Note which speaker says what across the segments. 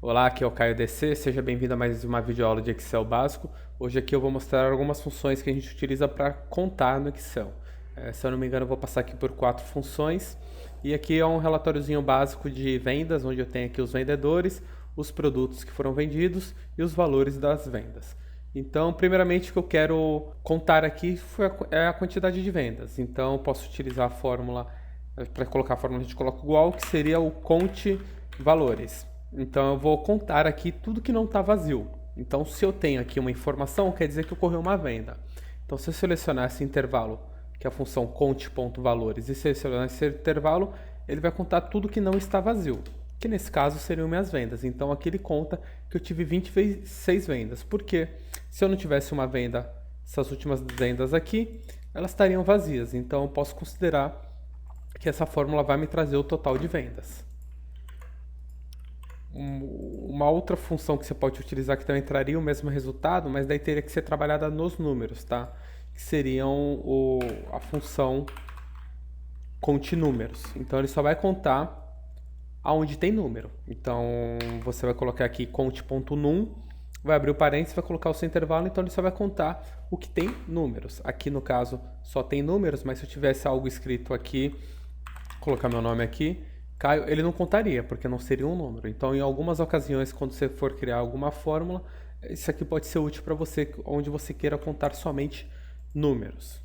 Speaker 1: Olá, aqui é o Caio DC, seja bem-vindo a mais uma videoaula de Excel básico. Hoje aqui eu vou mostrar algumas funções que a gente utiliza para contar no Excel. Se eu não me engano, eu vou passar aqui por 4 funções. E aqui é um relatóriozinho básico de vendas, onde eu tenho aqui os vendedores, os produtos que foram vendidos e os valores das vendas. Então, primeiramente, o que eu quero contar aqui é a quantidade de vendas. Então, eu posso utilizar a fórmula, para colocar a fórmula a gente coloca igual, que seria o conte valores. Então eu vou contar aqui tudo que não está vazio. Então se eu tenho aqui uma informação, quer dizer que ocorreu uma venda. Então se eu selecionar esse intervalo, que é a função conte.valores, e selecionar esse intervalo, ele vai contar tudo que não está vazio, que nesse caso seriam minhas vendas. Então aqui ele conta que eu tive 26 vendas. Por quê? Se eu não tivesse uma venda, essas últimas vendas aqui, elas estariam vazias. Então eu posso considerar que essa fórmula vai me trazer o total de vendas. Uma outra função que você pode utilizar que também traria o mesmo resultado, mas daí teria que ser trabalhada nos números, tá? Que seriam a função conte números. Então ele só vai contar aonde tem número. Então você vai colocar aqui conte.num, vai abrir o parênteses, vai colocar o seu intervalo, então ele só vai contar o que tem números. Aqui no caso só tem números, mas se eu tivesse algo escrito aqui, colocar meu nome aqui, Caio, ele não contaria, porque não seria um número. Então, em algumas ocasiões, quando você for criar alguma fórmula, isso aqui pode ser útil para você, onde você queira contar somente números.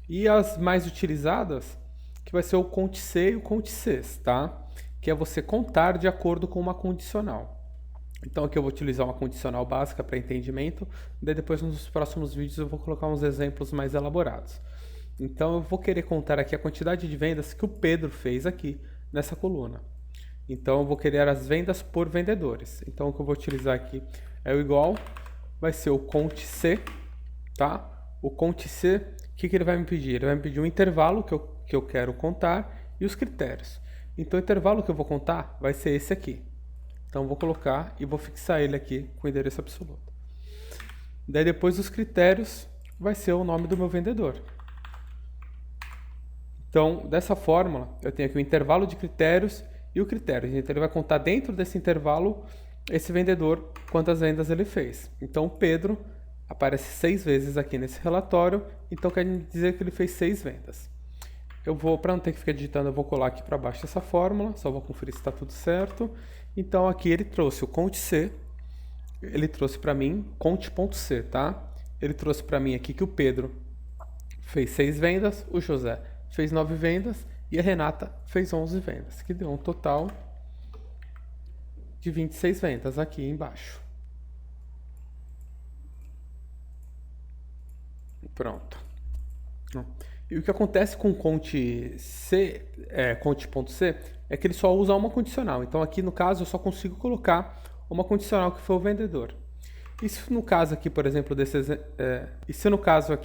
Speaker 1: E as mais utilizadas, que vai ser o conte C e o conte C, tá? Que é você contar de acordo com uma condicional. Então, aqui eu vou utilizar uma condicional básica para entendimento, daí depois nos próximos vídeos eu vou colocar uns exemplos mais elaborados. Então, eu vou querer contar aqui a quantidade de vendas que o Pedro fez aqui nessa coluna. Então eu vou querer as vendas por vendedores. Então o que eu vou utilizar aqui é o igual, vai ser o conte C, tá? O conte C, o que ele vai me pedir? Ele vai me pedir um intervalo que eu quero contar e os critérios. Então o intervalo que eu vou contar vai ser esse aqui. Então eu vou colocar e vou fixar ele aqui com o endereço absoluto. Daí depois os critérios vai ser o nome do meu vendedor. Então, dessa fórmula, eu tenho aqui o intervalo de critérios e o critério. Então, ele vai contar dentro desse intervalo, esse vendedor, quantas vendas ele fez. Então, o Pedro aparece 6 vezes aqui nesse relatório, então quer dizer que ele fez 6 vendas. Eu vou, para não ter que ficar digitando, eu vou colar aqui para baixo essa fórmula, só vou conferir se está tudo certo. Então, aqui ele trouxe o conte C, ele trouxe para mim conte.c, tá? Ele trouxe para mim aqui que o Pedro fez 6 vendas, o José fez 9 vendas e a Renata fez 11 vendas, que deu um total de 26 vendas aqui embaixo. Pronto. E o que acontece com o conte.c é que ele só usa uma condicional. Então aqui no caso eu só consigo colocar uma condicional que foi o vendedor. E se no caso aqui, por exemplo,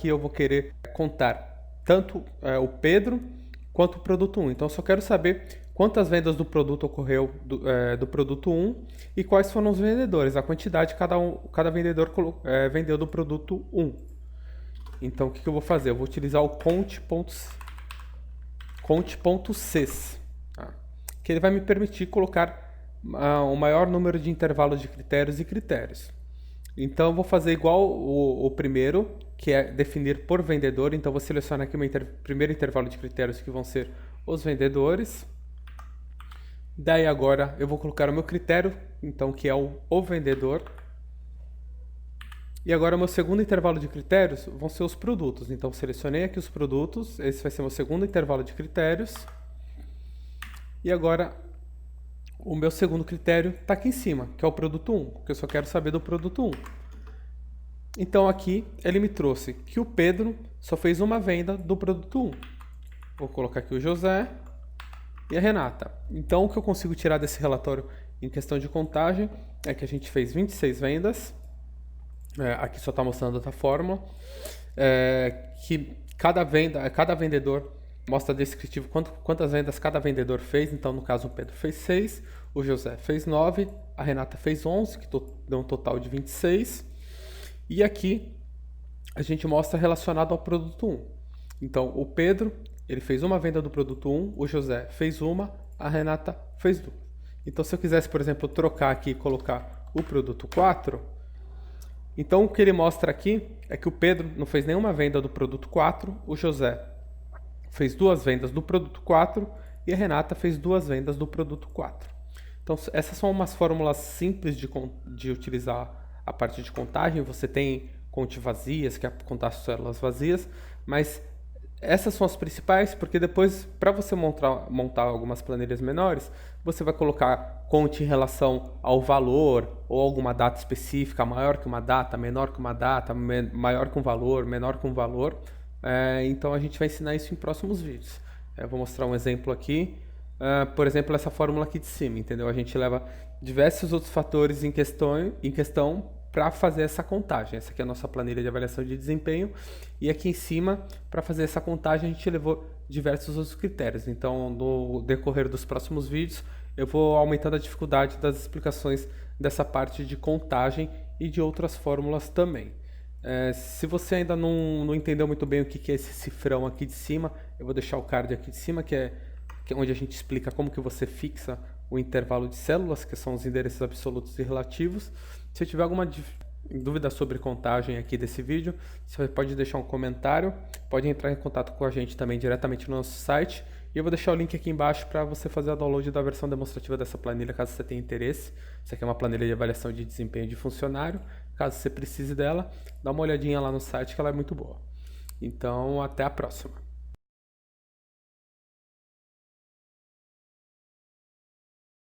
Speaker 1: eu vou querer contar tanto o Pedro quanto o produto 1. Então eu só quero saber quantas vendas do produto ocorreu do produto 1 e quais foram os vendedores, a quantidade que cada vendedor vendeu do produto 1. Então o que eu vou fazer? Eu vou utilizar o conte.ces, tá? Que ele vai me permitir colocar o maior número de intervalos de critérios e critérios. Então eu vou fazer igual o primeiro, que é definir por vendedor. Então eu vou selecionar aqui o meu primeiro intervalo de critérios, que vão ser os vendedores. Daí agora eu vou colocar o meu critério, então que é o vendedor. E agora o meu segundo intervalo de critérios vão ser os produtos. Então selecionei aqui os produtos, esse vai ser o meu segundo intervalo de critérios. E agora o meu segundo critério está aqui em cima, que é o produto 1, porque eu só quero saber do produto 1. Então aqui ele me trouxe que o Pedro só fez uma venda do produto 1. Vou colocar aqui o José e a Renata. Então o que eu consigo tirar desse relatório em questão de contagem é que a gente fez 26 vendas. Aqui só está mostrando outra fórmula. Que cada vendedor mostra descritivo quantas vendas cada vendedor fez. Então, no caso, o Pedro fez 6, o José fez 9, a Renata fez 11, que deu um total de 26. E aqui a gente mostra relacionado ao produto 1. Então, o Pedro ele fez uma venda do produto 1, o José fez uma, a Renata fez 2. Então, se eu quisesse, por exemplo, trocar aqui e colocar o produto 4, então o que ele mostra aqui é que o Pedro não fez nenhuma venda do produto 4, o José fez 2 vendas do produto 4 e a Renata fez 2 vendas do produto 4. Então, essas são umas fórmulas simples de utilizar a parte de contagem. Você tem conte vazias, que é contar as células vazias, mas essas são as principais, porque depois, para você montar algumas planilhas menores, você vai colocar conte em relação ao valor ou alguma data específica, maior que uma data, menor que uma data, maior que um valor, menor que um valor. Então a gente vai ensinar isso em próximos vídeos. Eu vou mostrar um exemplo aqui. Por exemplo, essa fórmula aqui de cima, entendeu? A gente leva diversos outros fatores em questão para fazer essa contagem. Essa aqui é a nossa planilha de avaliação de desempenho. E aqui em cima, para fazer essa contagem, a gente levou diversos outros critérios. Então, no decorrer dos próximos vídeos, eu vou aumentando a dificuldade das explicações dessa parte de contagem e de outras fórmulas também. Se você ainda não entendeu muito bem o que é esse cifrão aqui de cima, eu vou deixar o card aqui de cima, que é onde a gente explica como que você fixa o intervalo de células, que são os endereços absolutos e relativos. Se tiver alguma dúvida sobre contagem aqui desse vídeo, você pode deixar um comentário, pode entrar em contato com a gente também diretamente no nosso site, e eu vou deixar o link aqui embaixo para você fazer o download da versão demonstrativa dessa planilha, caso você tenha interesse. Essa aqui é uma planilha de avaliação de desempenho de funcionário. Caso você precise dela, dá uma olhadinha lá no site que ela é muito boa. Então, até a próxima.